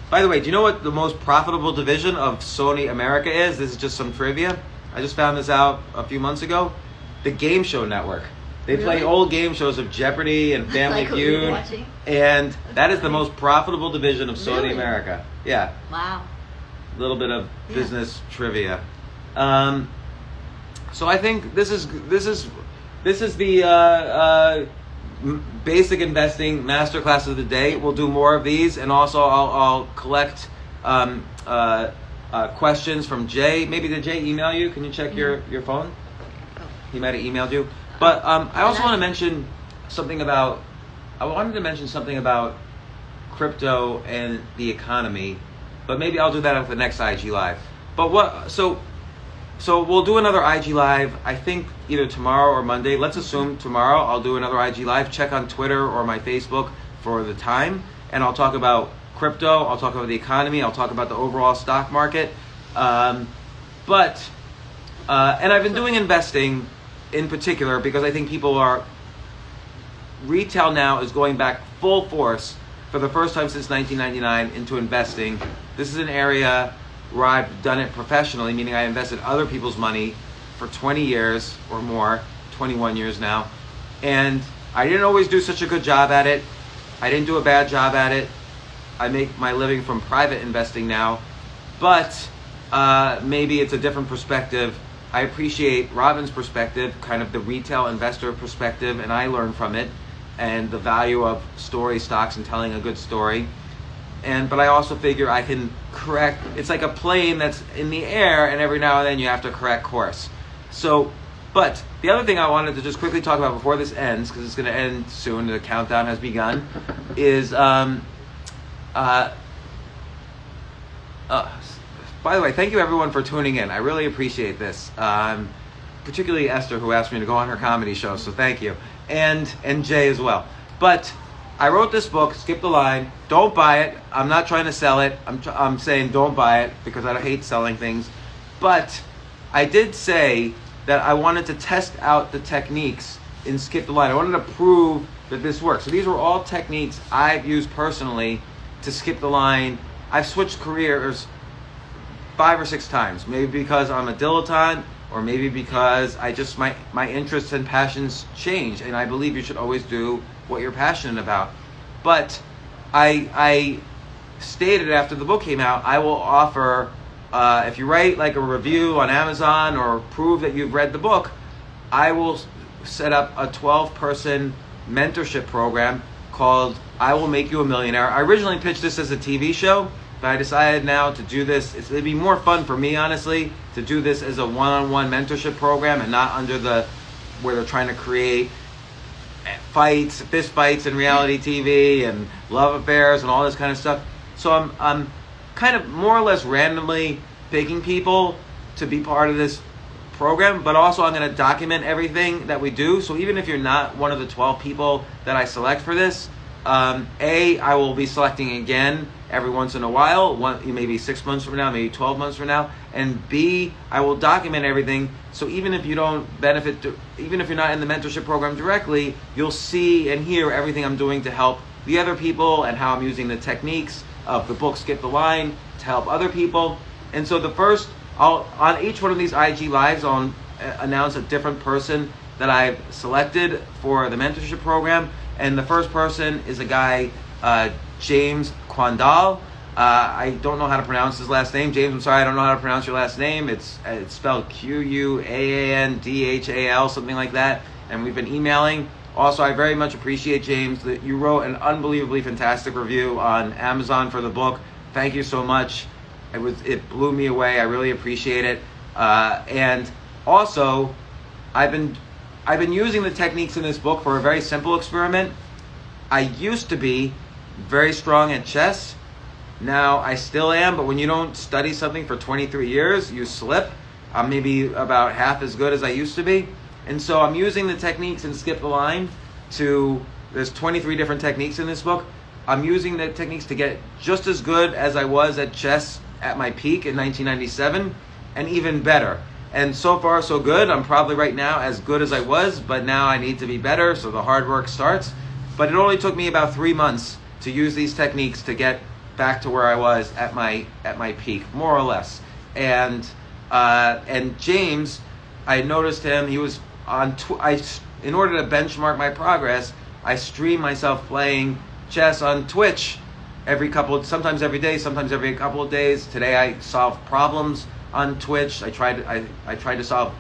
By the way, do you know what the most profitable division of Sony America is? This is just some trivia. I just found this out a few months ago. The Game Show Network. They play Really? old game shows of Jeopardy and Family Like what we were Feud, watching? and that is the most profitable division of Sony Really? America. Yeah, Wow. a little bit of Yeah. business trivia. So I think this is the basic investing masterclass of the day. We'll do more of these, and also I'll collect questions from Jay. Maybe did Jay email you? Can you check your phone? Oh. He might have emailed you. But I also want to mention something about. I wanted to mention something about crypto and the economy, but maybe I'll do that at the next IG Live. But what? So we'll do another IG Live. I think either tomorrow or Monday. Let's assume tomorrow. I'll do another IG Live. Check on Twitter or my Facebook for the time, and I'll talk about crypto. I'll talk about the economy. I'll talk about the overall stock market. And I've been doing investing in particular because I think retail now is going back full force for the first time since 1999 into investing. This is an area where I've done it professionally, meaning I invested other people's money for 20 years or more, 21 years now. And I didn't always do such a good job at it. I didn't do a bad job at it. I make my living from private investing now, but maybe it's a different perspective. I appreciate Robin's perspective, kind of the retail investor perspective, and I learn from it, and the value of story stocks and telling a good story. But I also figure I can correct. It's like a plane that's in the air, and every now and then you have to correct course. But the other thing I wanted to just quickly talk about before this ends, because it's going to end soon, the countdown has begun, is by the way, thank you everyone for tuning in. I really appreciate this. Particularly Esther, who asked me to go on her comedy show, so thank you. And Jay as well. But I wrote this book, Skip the Line. Don't buy it. I'm not trying to sell it. I'm saying don't buy it because I hate selling things. But I did say that I wanted to test out the techniques in Skip the Line. I wanted to prove that this works. So these were all techniques I've used personally to skip the line. I've switched careers 5 or 6 times, maybe because I'm a dilettante, or maybe because I just my interests and passions change, and I believe you should always do what you're passionate about. But I stated after the book came out, I will offer, if you write like a review on Amazon or prove that you've read the book, I will set up a 12-person mentorship program called I Will Make You a Millionaire. I originally pitched this as a TV show, but I decided now to do this. It'd be more fun for me, honestly, to do this as a one-on-one mentorship program and not under where they're trying to create fist fights in reality TV and love affairs and all this kind of stuff. So I'm kind of more or less randomly picking people to be part of this program, but also I'm going to document everything that we do. So even if you're not one of the 12 people that I select for this, I will be selecting again every once in a while, maybe 6 months from now, maybe 12 months from now, and B, I will document everything, so even if you don't benefit, even if you're not in the mentorship program directly, you'll see and hear everything I'm doing to help the other people and how I'm using the techniques of the book Skip the Line to help other people. And so on each one of these IG Lives, I'll announce a different person that I've selected for the mentorship program, and the first person is a guy, James Quandal. I don't know how to pronounce his last name. James, I'm sorry, I don't know how to pronounce your last name. It's spelled Quandhal, something like that. And we've been emailing. Also, I very much appreciate, James, that you wrote an unbelievably fantastic review on Amazon for the book. Thank you so much. It blew me away. I really appreciate it. And also, I've been using the techniques in this book for a very simple experiment. I used to be very strong at chess. Now I still am, but when you don't study something for 23 years, you slip. I'm maybe about half as good as I used to be. And so I'm using the techniques in Skip the Line there's 23 different techniques in this book. I'm using the techniques to get just as good as I was at chess at my peak in 1997, and even better. And so far, so good. I'm probably right now as good as I was, but now I need to be better, so the hard work starts. But it only took me about 3 months to use these techniques to get back to where I was at my peak, more or less. And James, I noticed him. He was on. In order to benchmark my progress, I stream myself playing chess on Twitch sometimes every day, sometimes every couple of days. Today I solved problems on Twitch. I tried to solve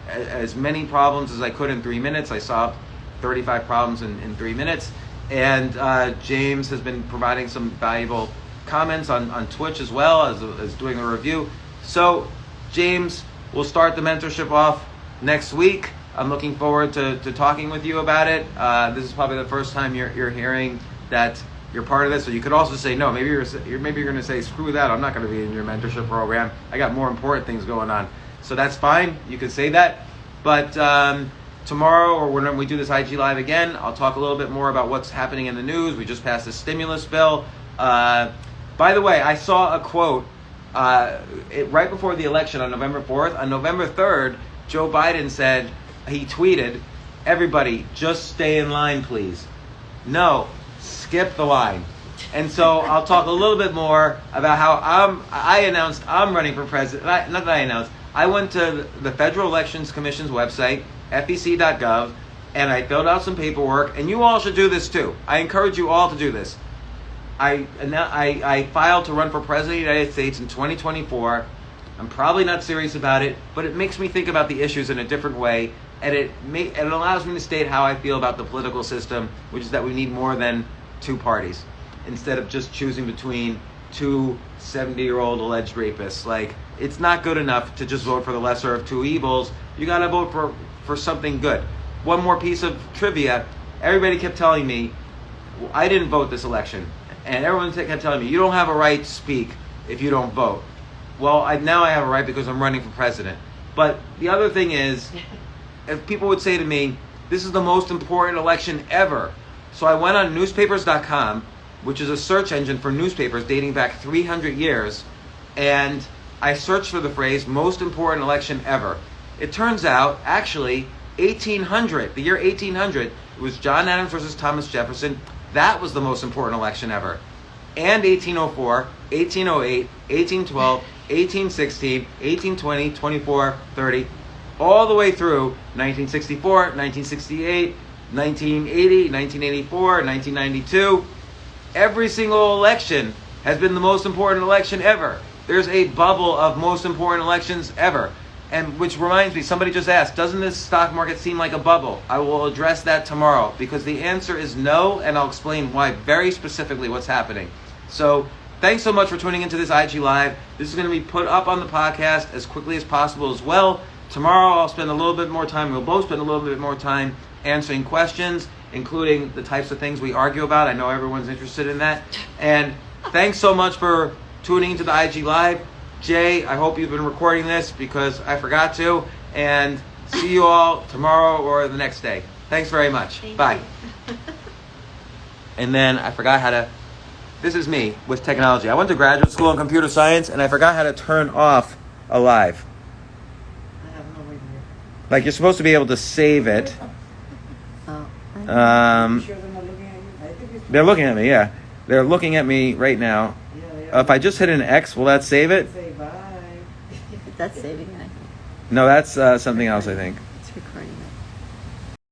as many problems as I could in 3 minutes. I solved 35 problems in 3 minutes. And James has been providing some valuable comments on Twitch as well as doing a review. So James, we'll start the mentorship off next week. I'm looking forward to talking with you about it. This is probably the first time you're hearing that you're part of this. So you could also say no. Maybe you're going to say, screw that. I'm not going to be in your mentorship program. I got more important things going on. So that's fine. You can say that. But tomorrow, or when we do this IG Live again, I'll talk a little bit more about what's happening in the news. We just passed a stimulus bill. By the way, I saw a quote right before the election on November 4th. On November 3rd, Joe Biden said, he tweeted, "Everybody, just stay in line, please." No, skip the line. And so I'll talk a little bit more about how I announced I'm running for president. Not that I announced. I went to the Federal Elections Commission's website, fec.gov, and I filled out some paperwork. And you all should do this too. I encourage you all to do this. I filed to run for president of the United States in 2024. I'm probably not serious about it, but it makes me think about the issues in a different way, and it allows me to state how I feel about the political system, which is that we need more than 2 parties, instead of just choosing between 2 70-year-old alleged rapists. Like, it's not good enough to just vote for the lesser of 2 evils. You got to vote for something good. One more piece of trivia: everybody kept telling me I didn't vote this election, and everyone kept telling me you don't have a right to speak if you don't vote. Well, now I have a right because I'm running for president. But the other thing is, if people would say to me, this is the most important election ever. So I went on newspapers.com, which is a search engine for newspapers dating back 300 years, and I searched for the phrase, most important election ever. It turns out, actually, 1800, the year 1800, it was John Adams versus Thomas Jefferson. That was the most important election ever. And 1804, 1808, 1812, 1816, 1820, 24, 30, all the way through 1964, 1968, 1980, 1984, 1992. Every single election has been the most important election ever. There's a bubble of most important elections ever. And which reminds me, somebody just asked, doesn't this stock market seem like a bubble? I will address that tomorrow, because the answer is no, and I'll explain why very specifically what's happening. So thanks so much for tuning into this IG Live. This is going to be put up on the podcast as quickly as possible as well. Tomorrow I'll spend a little bit more time, we'll both spend a little bit more time answering questions, including the types of things we argue about. I know everyone's interested in that. And thanks so much for tuning into the IG Live. Jay, I hope you've been recording this because I forgot to. And see you all tomorrow or the next day. Thanks very much. Bye. And then I forgot how to... This is me with technology. I went to graduate school in computer science, and I forgot how to turn off a live. I have no idea. Like, you're supposed to be able to save it. Sure they're not looking at you? I think it's... They're looking at me, yeah. They're looking at me right now. Yeah. If I just hit an X, will that save it? Say bye. That's saving it. No, that's something else, I think. It's recording.